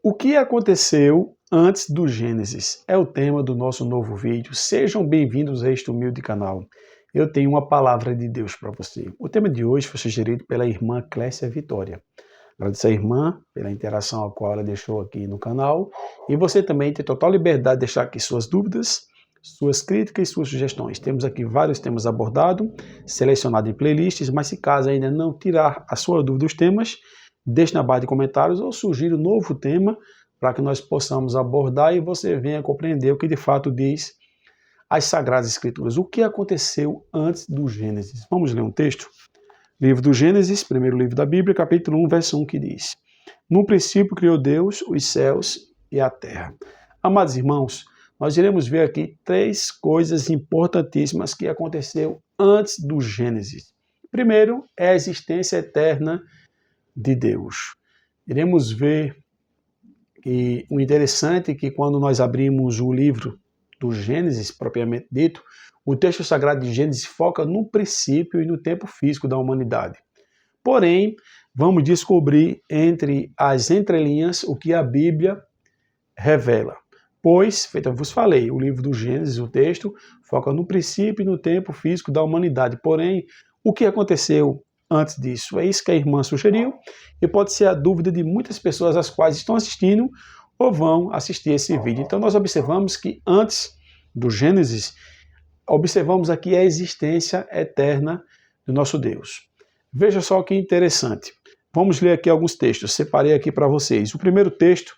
O que aconteceu antes do Gênesis? É o tema do nosso novo vídeo. Sejam bem-vindos a este humilde canal. Eu tenho uma palavra de Deus para você. O tema de hoje foi sugerido pela irmã Clécia Vitória. Agradeço a irmã pela interação a qual ela deixou aqui no canal. E você também tem total liberdade de deixar aqui suas dúvidas, suas críticas e suas sugestões. Temos aqui vários temas abordados, selecionados em playlists, mas se caso ainda não tirar a sua dúvida dos temas, deixe na barra de comentários ou sugira um novo tema para que nós possamos abordar e você venha compreender o que de fato diz as Sagradas Escrituras. O que aconteceu antes do Gênesis? Vamos ler um texto? Livro do Gênesis, primeiro livro da Bíblia, capítulo 1, verso 1, que diz: No princípio criou Deus os céus e a terra. Amados irmãos, nós iremos ver aqui três coisas importantíssimas que aconteceu antes do Gênesis. Primeiro, é a existência eterna de Deus. Iremos ver que o interessante é que quando nós abrimos o livro do Gênesis, propriamente dito, o texto sagrado de Gênesis foca no princípio e no tempo físico da humanidade. Porém, vamos descobrir entre as entrelinhas o que a Bíblia revela. Pois, feito eu vos falei, o livro do Gênesis, o texto, foca no princípio e no tempo físico da humanidade. Porém, o que aconteceu antes disso? É isso que a irmã sugeriu e pode ser a dúvida de muitas pessoas as quais estão assistindo ou vão assistir esse vídeo. Então nós observamos que antes do Gênesis, observamos aqui a existência eterna do nosso Deus. Veja só que interessante. Vamos ler aqui alguns textos, separei aqui para vocês. O primeiro texto,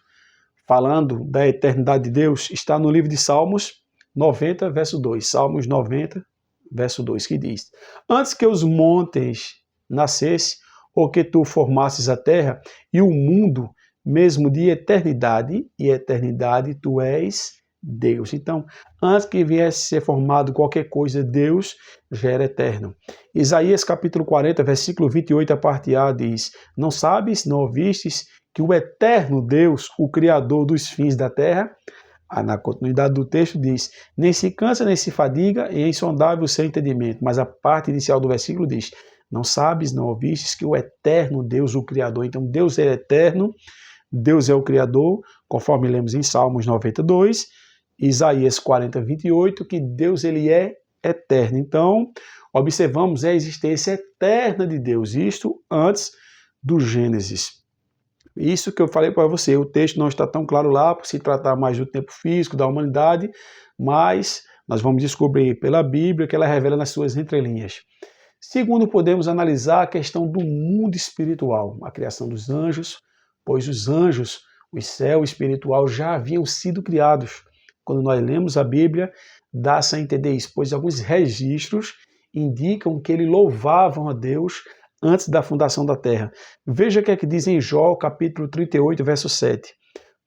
falando da eternidade de Deus, está no livro de Salmos 90, verso 2. Salmos 90, verso 2, que diz: Antes que os montes nascesse, ou que tu formasses a terra e o mundo, mesmo de eternidade e eternidade, tu és Deus. Então, antes que viesse ser formado qualquer coisa, Deus já era eterno. Isaías capítulo 40, versículo 28, a parte A, diz: Não sabes, não ouvistes, que o eterno Deus, o Criador dos fins da terra, na continuidade do texto diz: nem se cansa, nem se fadiga, e é insondável o seu entendimento. Mas a parte inicial do versículo diz: não sabes, não ouvistes, que o eterno Deus, o Criador. Então Deus é eterno, Deus é o Criador, conforme lemos em Salmos 92, Isaías 40, 28, que Deus ele é eterno. Então, observamos a existência eterna de Deus, isto antes do Gênesis. Isso que eu falei para você, o texto não está tão claro lá, por se tratar mais do tempo físico, da humanidade, mas nós vamos descobrir pela Bíblia que ela revela nas suas entrelinhas. Segundo, podemos analisar a questão do mundo espiritual, a criação dos anjos, pois os anjos, o céu espiritual já haviam sido criados. Quando nós lemos a Bíblia, dá-se a entender isso, pois alguns registros indicam que eles louvavam a Deus antes da fundação da terra. Veja o que é que diz em Jó, capítulo 38, verso 7.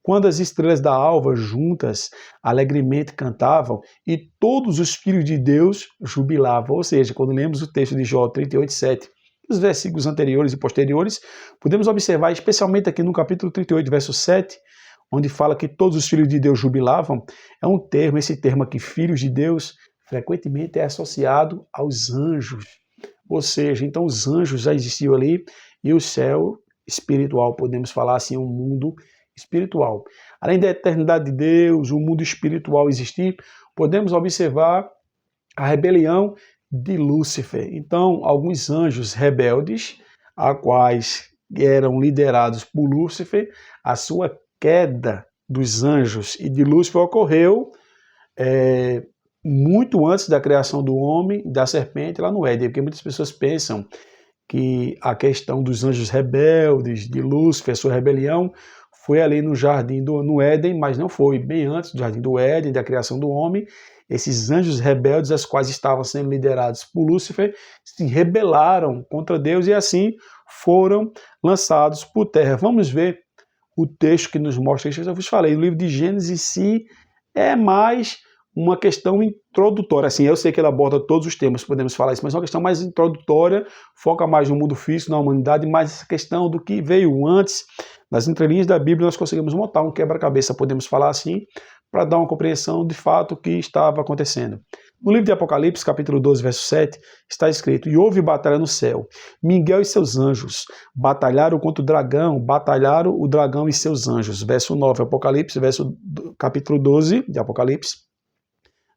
Quando as estrelas da alva juntas alegremente cantavam e todos os filhos de Deus jubilavam. Ou seja, quando lemos o texto de Jó 38, 7, os versículos anteriores e posteriores, podemos observar, especialmente aqui no capítulo 38, verso 7, onde fala que todos os filhos de Deus jubilavam, é um termo, esse termo aqui, filhos de Deus, frequentemente é associado aos anjos. Ou seja, então os anjos já existiam ali e o céu espiritual, podemos falar assim, um mundo espiritual. Além da eternidade de Deus, o mundo espiritual existir, podemos observar a rebelião de Lúcifer. Então, alguns anjos rebeldes, a quais eram liderados por Lúcifer, a sua queda dos anjos e de Lúcifer ocorreu muito antes da criação do homem, da serpente lá no Éden, porque muitas pessoas pensam que a questão dos anjos rebeldes, de Lúcifer, sua rebelião, foi ali no jardim no Éden, mas não foi. Bem antes do jardim do Éden, da criação do homem, esses anjos rebeldes, os quais estavam sendo liderados por Lúcifer, se rebelaram contra Deus e assim foram lançados por terra. Vamos ver o texto que nos mostra isso. Eu vos falei, o livro de Gênesis em si é mais uma questão introdutória. Assim, eu sei que ele aborda todos os temas, podemos falar isso, mas é uma questão mais introdutória, foca mais no mundo físico, na humanidade, mas essa questão do que veio antes. Nas entrelinhas da Bíblia nós conseguimos montar um quebra-cabeça, podemos falar assim, para dar uma compreensão de fato do que estava acontecendo. No livro de Apocalipse, capítulo 12, verso 7, está escrito: E houve batalha no céu. Miguel e seus anjos batalharam contra batalharam o dragão e seus anjos. Verso 9, Apocalipse, capítulo 12 de Apocalipse,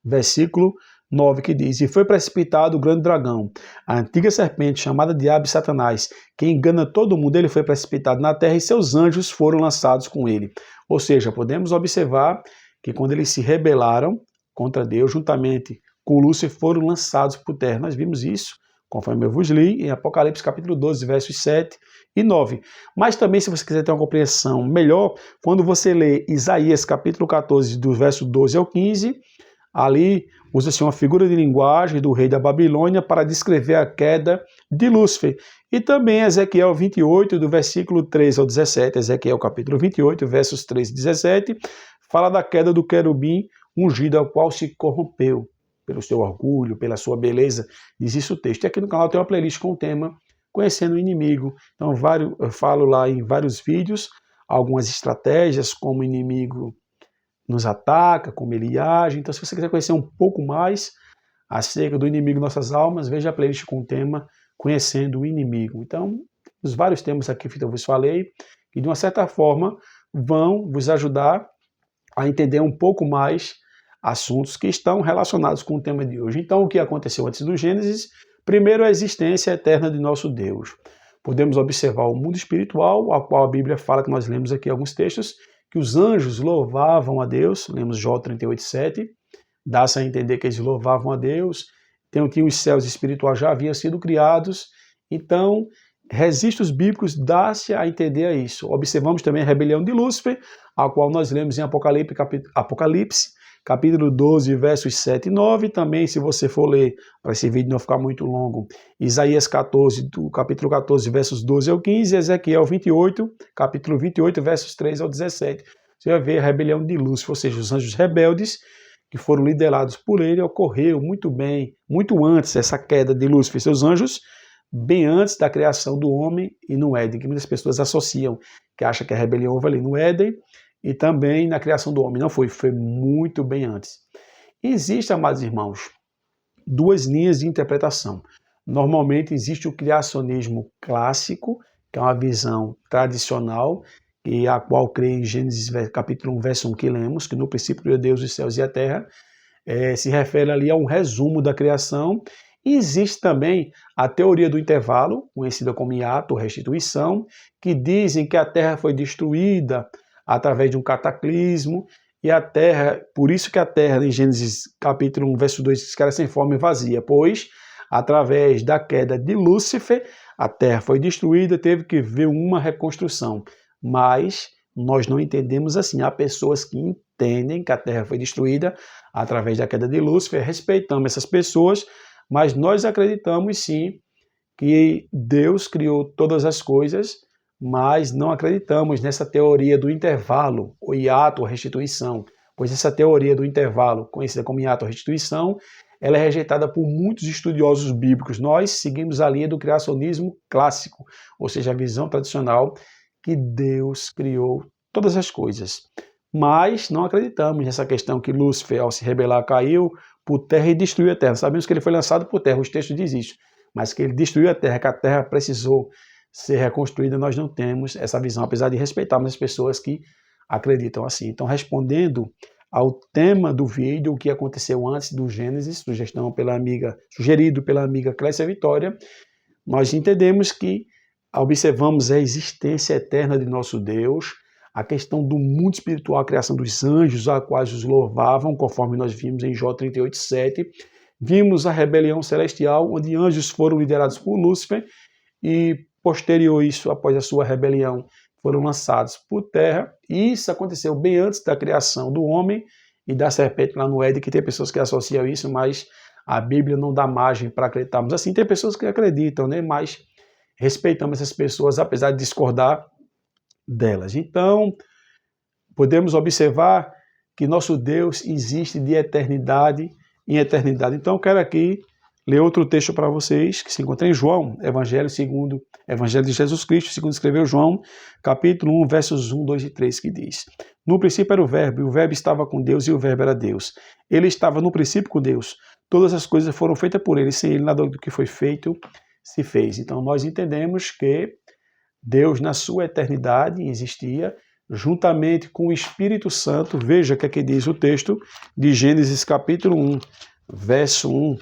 versículo 9, que diz: E foi precipitado o grande dragão, a antiga serpente, chamada Diabo e Satanás, que engana todo mundo. Ele foi precipitado na terra e seus anjos foram lançados com ele. Ou seja, podemos observar que quando eles se rebelaram contra Deus, juntamente com Lúcifer, foram lançados por terra. Nós vimos isso, conforme eu vos li, em Apocalipse capítulo 12, versos 7 e 9. Mas também, se você quiser ter uma compreensão melhor, quando você lê Isaías capítulo 14, do verso 12 ao 15, ali usa-se uma figura de linguagem do rei da Babilônia para descrever a queda de Lúcifer. E também Ezequiel 28, do versículo 13 ao 17, Ezequiel capítulo 28, versos 13 e 17, fala da queda do querubim ungido, ao qual se corrompeu pelo seu orgulho, pela sua beleza, diz isso o texto. E aqui no canal tem uma playlist com o tema Conhecendo o Inimigo. Então eu falo lá em vários vídeos algumas estratégias, como o inimigo nos ataca, como ele age. Então, se você quiser conhecer um pouco mais acerca do inimigo de nossas almas, veja a playlist com o tema Conhecendo o Inimigo. Então, os vários temas aqui que eu vos falei, que de uma certa forma vão vos ajudar a entender um pouco mais assuntos que estão relacionados com o tema de hoje. Então, o que aconteceu antes do Gênesis? Primeiro, a existência eterna de nosso Deus. Podemos observar o mundo espiritual, ao qual a Bíblia fala, que nós lemos aqui alguns textos, que os anjos louvavam a Deus, lemos Jó 38:7, dá-se a entender que eles louvavam a Deus, então os céus espirituais já haviam sido criados, então registros bíblicos dá-se a entender a isso. Observamos também a rebelião de Lúcifer, a qual nós lemos em Apocalipse, capítulo 12, versos 7 e 9, também se você for ler, para esse vídeo não ficar muito longo, Isaías 14, do capítulo 14, versos 12 ao 15, Ezequiel 28, capítulo 28, versos 3 ao 17. Você vai ver a rebelião de Lúcifer, ou seja, os anjos rebeldes, que foram liderados por ele, ocorreu muito bem, muito antes essa queda de Lúcifer e seus anjos, bem antes da criação do homem e no Éden, que muitas pessoas associam, que acham que a rebelião houve ali no Éden, e também na criação do homem. Não foi muito bem antes. Existem, amados irmãos, duas linhas de interpretação. Normalmente existe o criacionismo clássico, que é uma visão tradicional, e a qual crê em Gênesis capítulo 1, verso 1, que lemos, que no princípio criou Deus os céus e a terra, se refere ali a um resumo da criação. E existe também a teoria do intervalo, conhecida como hiato ou restituição, que dizem que a terra foi destruída através de um cataclismo, e a terra, por isso que a terra, em Gênesis capítulo 1, verso 2, diz que era sem forma e vazia, pois, através da queda de Lúcifer, a terra foi destruída, teve que haver uma reconstrução. Mas nós não entendemos assim. Há pessoas que entendem que a terra foi destruída através da queda de Lúcifer, respeitamos essas pessoas, mas nós acreditamos sim que Deus criou todas as coisas, mas não acreditamos nessa teoria do intervalo, o hiato, a restituição, pois essa teoria do intervalo, conhecida como hiato, a restituição, ela é rejeitada por muitos estudiosos bíblicos. Nós seguimos a linha do criacionismo clássico, ou seja, a visão tradicional que Deus criou todas as coisas. Mas não acreditamos nessa questão que Lúcifer, ao se rebelar, caiu por terra e destruiu a terra. Sabemos que ele foi lançado por terra, os textos dizem isso, mas que ele destruiu a terra, que a terra precisou ser reconstruída, nós não temos essa visão, apesar de respeitarmos as pessoas que acreditam assim. Então, respondendo ao tema do vídeo, o que aconteceu antes do Gênesis, sugerido pela amiga Clécia Vitória, nós entendemos que observamos a existência eterna de nosso Deus, a questão do mundo espiritual, a criação dos anjos, a quais os louvavam, conforme nós vimos em Jó 38:7. Vimos a rebelião celestial, onde anjos foram liderados por Lúcifer, e posterior isso, após a sua rebelião, foram lançados por terra. E isso aconteceu bem antes da criação do homem e da serpente lá no Éden, que tem pessoas que associam isso, mas a Bíblia não dá margem para acreditarmos assim. Tem pessoas que acreditam, né? Mas respeitamos essas pessoas, apesar de discordar delas. Então, podemos observar que nosso Deus existe de eternidade em eternidade. Então, eu quero aqui ler outro texto para vocês, que se encontra em João, Evangelho de Jesus Cristo, segundo escreveu João, capítulo 1, versos 1, 2 e 3, que diz: No princípio era o Verbo, e o Verbo estava com Deus, e o Verbo era Deus. Ele estava no princípio com Deus. Todas as coisas foram feitas por ele, sem ele nada do que foi feito se fez. Então nós entendemos que Deus, na sua eternidade, existia, juntamente com o Espírito Santo. Veja o que aqui diz o texto de Gênesis capítulo 1, verso 1,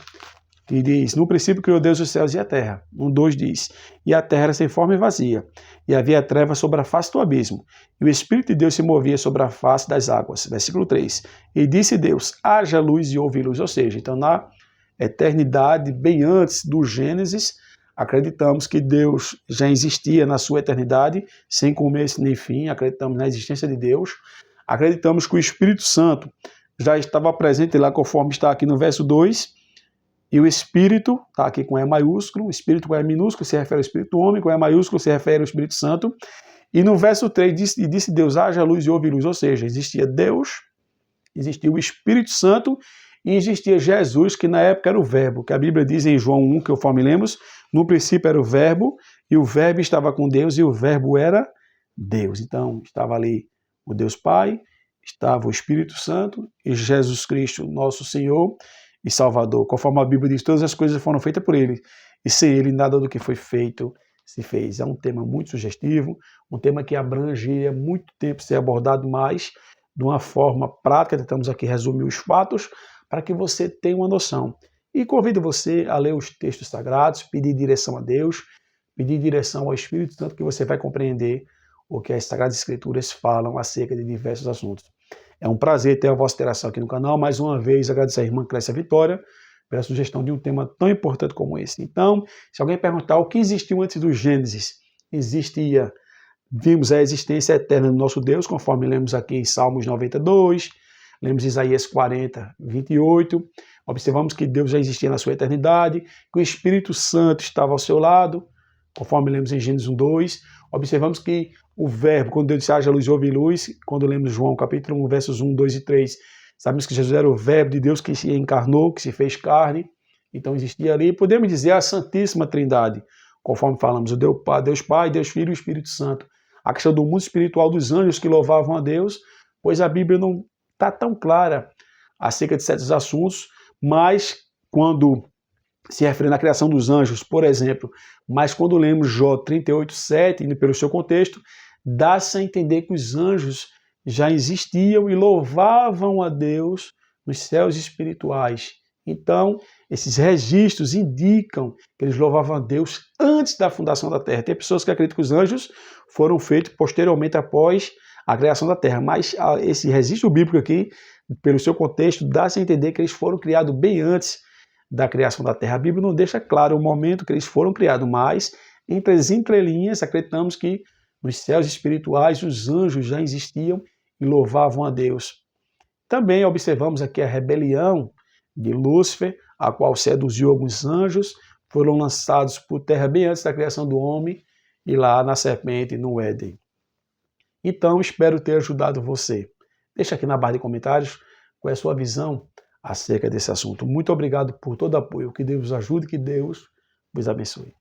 que diz: no princípio criou Deus os céus e a terra. 1:2 diz: e a terra era sem forma e vazia, e havia trevas sobre a face do abismo, e o Espírito de Deus se movia sobre a face das águas. Versículo 3: e disse Deus: haja luz e houve luz. Ou seja, então na eternidade, bem antes do Gênesis, acreditamos que Deus já existia na sua eternidade, sem começo nem fim. Acreditamos na existência de Deus. Acreditamos que o Espírito Santo já estava presente lá, conforme está aqui no verso 2. E o Espírito, está aqui com E maiúsculo, o Espírito com E minúsculo se refere ao Espírito do homem, com E maiúsculo se refere ao Espírito Santo. E no verso 3 disse Deus: haja luz e houve luz. Ou seja, existia Deus, existia o Espírito Santo e existia Jesus, que na época era o Verbo, que a Bíblia diz em João 1, que conforme lemos, no princípio era o Verbo, e o Verbo estava com Deus, e o Verbo era Deus. Então, estava ali o Deus Pai, estava o Espírito Santo e Jesus Cristo, nosso Senhor e Salvador. Conforme a Bíblia diz, todas as coisas foram feitas por ele, e sem ele nada do que foi feito se fez. É um tema muito sugestivo, um tema que abrange há muito tempo ser abordado mais de uma forma prática. Tentamos aqui resumir os fatos para que você tenha uma noção. E convido você a ler os textos sagrados, pedir direção a Deus, pedir direção ao Espírito Santo, que você vai compreender o que as Sagradas Escrituras falam acerca de diversos assuntos. É um prazer ter a vossa interação aqui no canal. Mais uma vez, agradecer à irmã Clécia Vitória pela sugestão de um tema tão importante como esse. Então, se alguém perguntar o que existiu antes do Gênesis, vimos a existência eterna do nosso Deus, conforme lemos aqui em Salmos 92, lemos Isaías 40, 28, observamos que Deus já existia na sua eternidade, que o Espírito Santo estava ao seu lado, conforme lemos em Gênesis 1:2, observamos que o Verbo, quando Deus disse haja luz, houve luz, quando lemos João capítulo 1, versos 1, 2 e 3, sabemos que Jesus era o Verbo de Deus que se encarnou, que se fez carne, então existia ali, podemos dizer, a Santíssima Trindade, conforme falamos, o Deus Pai, Deus Filho e o Espírito Santo. A questão do mundo espiritual dos anjos que louvavam a Deus, pois a Bíblia não está tão clara acerca de certos assuntos, mas quando se refere à criação dos anjos, por exemplo, mas quando lemos Jó 38:7, indo pelo seu contexto, dá-se a entender que os anjos já existiam e louvavam a Deus nos céus espirituais. Então, esses registros indicam que eles louvavam a Deus antes da fundação da Terra. Tem pessoas que acreditam que os anjos foram feitos posteriormente após a criação da Terra, mas esse registro bíblico aqui, pelo seu contexto, dá-se a entender que eles foram criados bem antes da criação da Terra. A Bíblia não deixa claro o momento que eles foram criados, mas entre as entrelinhas acreditamos que nos céus espirituais os anjos já existiam e louvavam a Deus. Também observamos aqui a rebelião de Lúcifer, a qual seduziu alguns anjos, foram lançados por terra bem antes da criação do homem e lá na serpente, no Éden. Então, espero ter ajudado você. Deixa aqui na barra de comentários qual é a sua visão acerca desse assunto. Muito obrigado por todo o apoio. Que Deus vos ajude, que Deus vos abençoe.